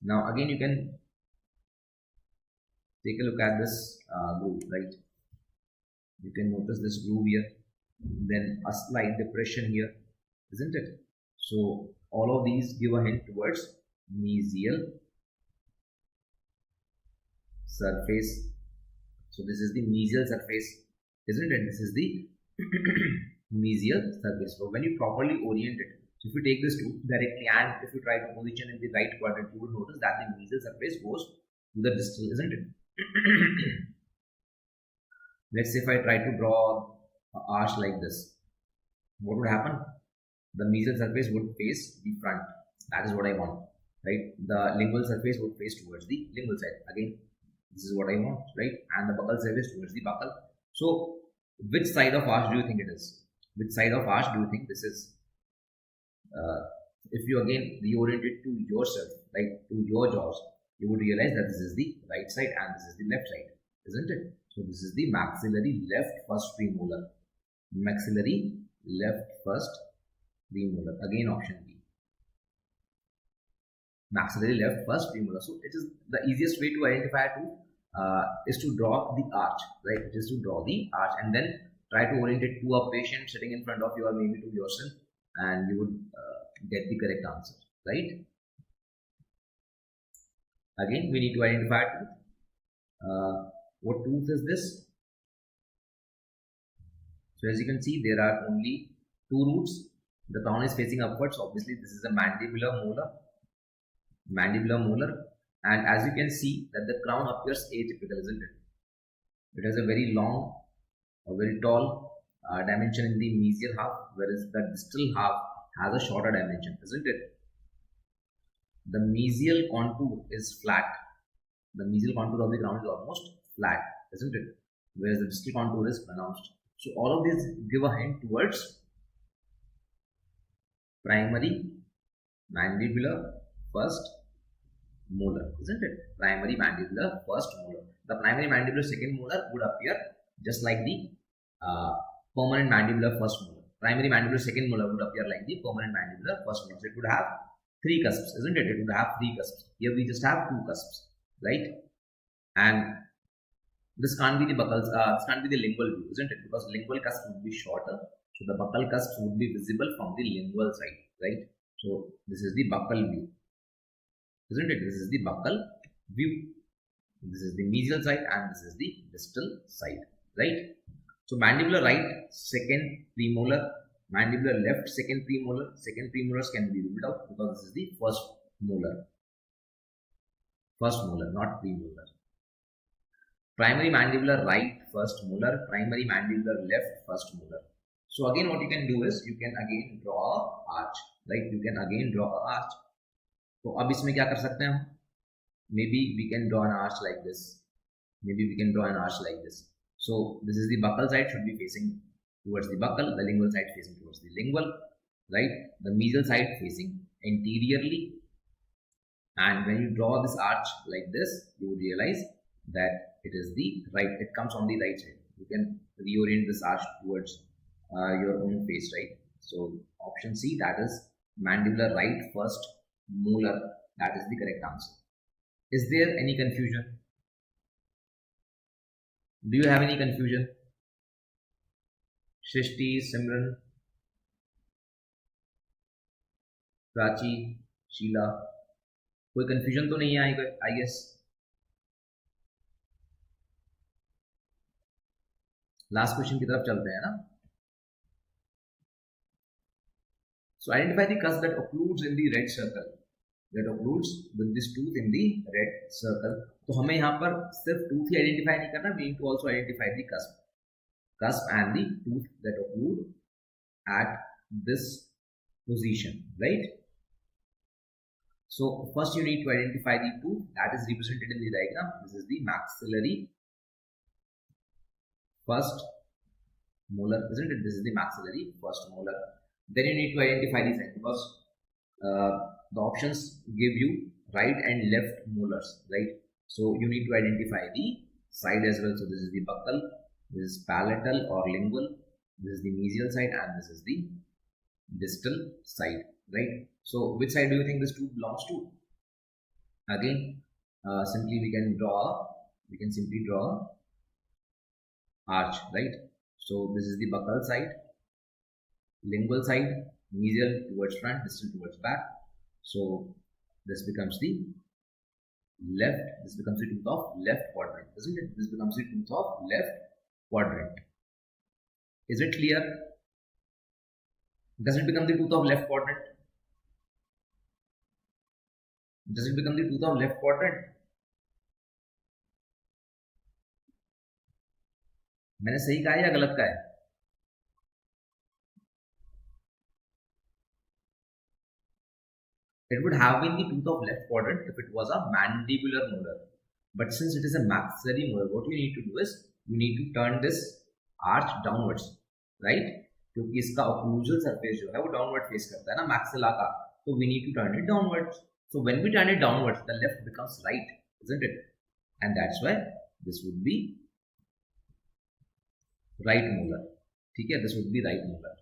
Now again, you can take a look at this groove, right? You can notice this groove here, then a slight depression here, isn't it? So all of these give a hint towards mesial surface. So this is the mesial surface, isn't it? This is the mesial surface. So when you properly orient it, so if you take this tooth directly and if you try to position in the right quadrant, you will notice that the mesial surface goes to the distal, isn't it? Let's say if I try to draw an arch like this, what would happen? The mesial surface would face the front. That is what I want, right? The lingual surface would face towards the lingual side. Again, this is what I want, right? And the buccal surface towards the buccal. So which side of arch do you think it is? Which side of arch do you think this is? If you again reorient it to yourself, like to your jaws, you would realize that this is the right side and this is the left side, isn't it? So this is the maxillary left first premolar. Maxillary left first premolar. Again, option B. Maxillary left first premolar. So it is the easiest way to identify is to draw the arch, right? It is to draw the arch and then try to orient it to a patient sitting in front of you or maybe to yourself, and you would get the correct answer, right? Again, we need to identify tooth. What tooth is this? So as you can see, there are only two roots. The crown is facing upwards. Obviously, this is a mandibular molar. Mandibular molar, and as you can see that the crown appears atypical, isn't it? It has a very long, a very tall dimension in the mesial half, whereas the distal half has a shorter dimension, isn't it? The mesial contour is flat. The mesial contour of the crown is almost flat, isn't it? Whereas the distal contour is pronounced. So all of these give a hint towards primary mandibular first molar, isn't it? Primary mandibular first molar. The primary mandibular second molar would appear just like the permanent mandibular first molar. Primary mandibular second molar would appear like the permanent mandibular first molar. So it would have three cusps, isn't it? It would have three cusps. Here we just have two cusps, right? And this can't be the buccals, this can't be the lingual view, isn't it? Because lingual cusp would be shorter, so the buccal cusps would be visible from the lingual side, right? So this is the buccal view, isn't it? This is the buccal view. This is the mesial side and this is the distal side, right? So mandibular right second premolar, mandibular left second premolar. Second premolars can be ruled out because this is the first molar. First molar, not premolar. Primary mandibular right first molar, primary mandibular left first molar. So again what you can do is you can again draw a arch, right? You can again draw a arch. तो अब इसमें क्या कर सकते हैं हम? Maybe we can draw an arch like this. Maybe we can draw an arch like this. So this is the buccal side should be facing towards the buccal, the lingual side facing towards the lingual, right? The mesial side facing anteriorly. And when you draw this arch like this, you would realize that it is the right. It comes on the right side. You can reorient this arch towards your own face, right? So option C, that is mandibular right first molar, that is the correct answer. Is there any confusion? Do you have any confusion? Shrishti, Simran, Prachi, Sheila, कोई confusion तो नहीं है I guess. Last question की तरफ चलते हैं ना. So identify the cusp that occludes in the red circle. That occludes with this tooth in the red circle. तो हमें यहाँ पर सिर्फ tooth ही identify नहीं करना, we need to also identify the cusp and the tooth that occlude at this position, right? So first you need to identify the tooth that is represented in the diagram. This is the maxillary first molar, isn't it? This is the maxillary first molar. Then you need to identify the side because the options give you right and left molars, right? So you need to identify the side as well. So this is the buccal, this is palatal or lingual, this is the mesial side and this is the distal side, right? So which side do you think this tooth belongs to? Again, simply we can simply draw arch, right? So this is the buccal side, lingual side, Medial towards front, distal towards back. So this becomes the left, this becomes the tooth of left quadrant, isn't it? This becomes the tooth of left quadrant. Is it clear? Does it become the tooth of left quadrant? Does it become the tooth of left quadrant? मैंने सही कहा या गलत कहा है? It would have been the tooth of left quadrant if it was a mandibular molar. But since it is a maxillary molar, what you need to do is you need to turn this arch downwards, right? क्योंकि इसका occlusal surface जो है वो downward face करता है ना maxilla का, so we need to turn it downwards. So when we turn it downwards, the left becomes right, isn't it? And that's why this would be right molar. ठीक है, this would be right molar.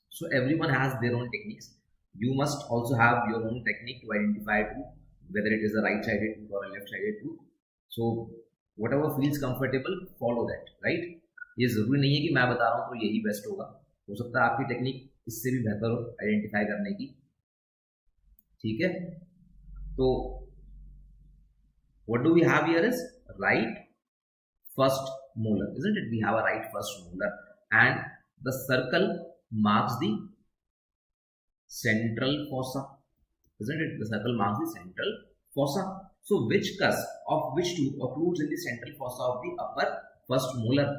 So everyone has their own techniques. You must also have your own technique to identify tooth, whether it is a right-sided tooth or a left-sided tooth. So whatever feels comfortable, follow that, right? ये जरूरी नहीं है कि मैं बता रहा हूँ तो यही बेस्ट होगा, हो सकता है आपकी टेक्निक इससे भी बेहतर हो आइडेंटिफाई करने की, ठीक है? तो what do we have here is right first molar, isn't it? We have a right first molar, and the circle marks the central fossa, isn't it? The circle marks the central fossa. So which cusp of which tooth occludes in the central fossa of the upper first molar?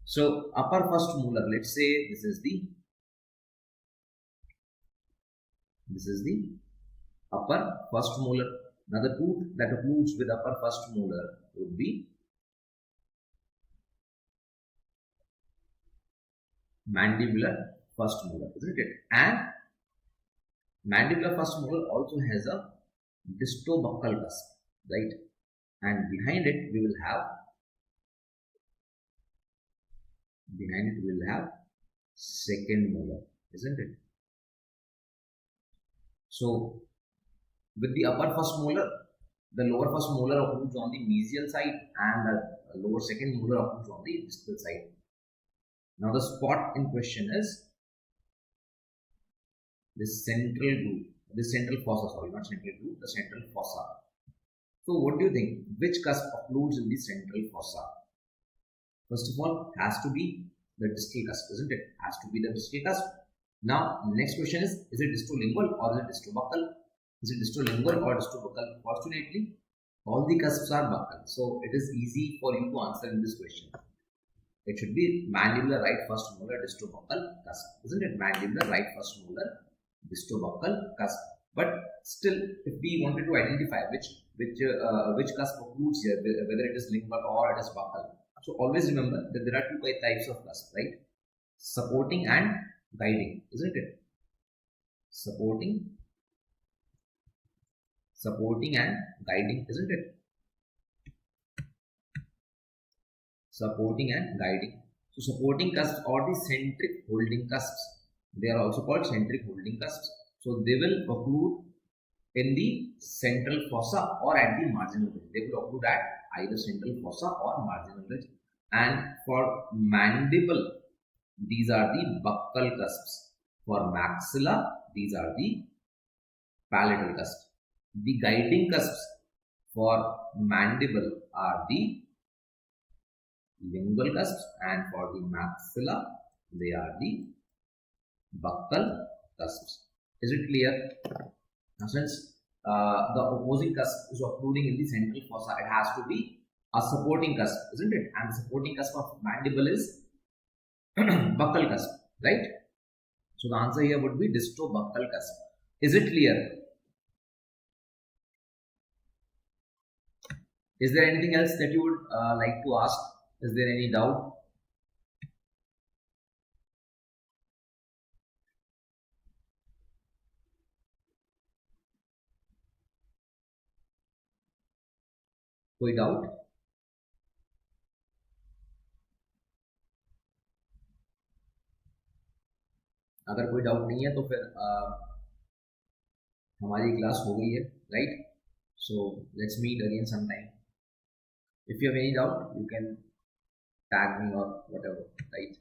So upper first molar, let's say this is the upper first molar. Now the tooth that occludes with upper first molar would be mandibular first molar, isn't it? And mandibular first molar also has a distobuccal cusp, right? And behind it we will have second molar, isn't it? So with the upper first molar, the lower first molar occludes on the mesial side and the lower second molar occludes on the distal side. Now the spot in question is this central groove, this central fossa, sorry, not central groove, the central fossa. So what do you think? Which cusp occludes in the central fossa? First of all, it has to be the distal cusp, isn't it? It has to be the distal cusp. Now, next question is it distolingual or is it distobuccal? Is it distolingual or distobuccal? Fortunately, all the cusps are buccal, so it is easy for you to answer in this question. It should be mandibular right first molar distobuccal cusp, isn't it? Mandibular right first molar distobuccal cusp. But still, if we wanted to identify which cusp occludes here, whether it is lingual or it is buccal, so always remember that there are two types of cusp, right? Supporting and guiding, isn't it? Supporting and guiding, isn't it? Supporting and guiding. So supporting cusps or the centric holding cusps, they are also called centric holding cusps. So they will occlude in the central fossa or at the marginal ridge. They will occlude at either central fossa or marginal ridge. And for mandible, these are the buccal cusps. For maxilla, these are the palatal cusps. The guiding cusps for mandible are the lingual cusps, and for the maxilla, they are the buccal cusps. Is it clear? Now, since the opposing cusp is occluding in the central fossa, it has to be a supporting cusp, isn't it? And the supporting cusp of mandible is buccal cusp, right? So the answer here would be distobuccal cusp. Is it clear? Is there anything else that you would like to ask? Is there any doubt? कोई doubt? अगर कोई doubt नहीं है तो फिर हमारी class हो गई है, right? So let's meet again some time. If you have any doubt, you can tag me or whatever, right?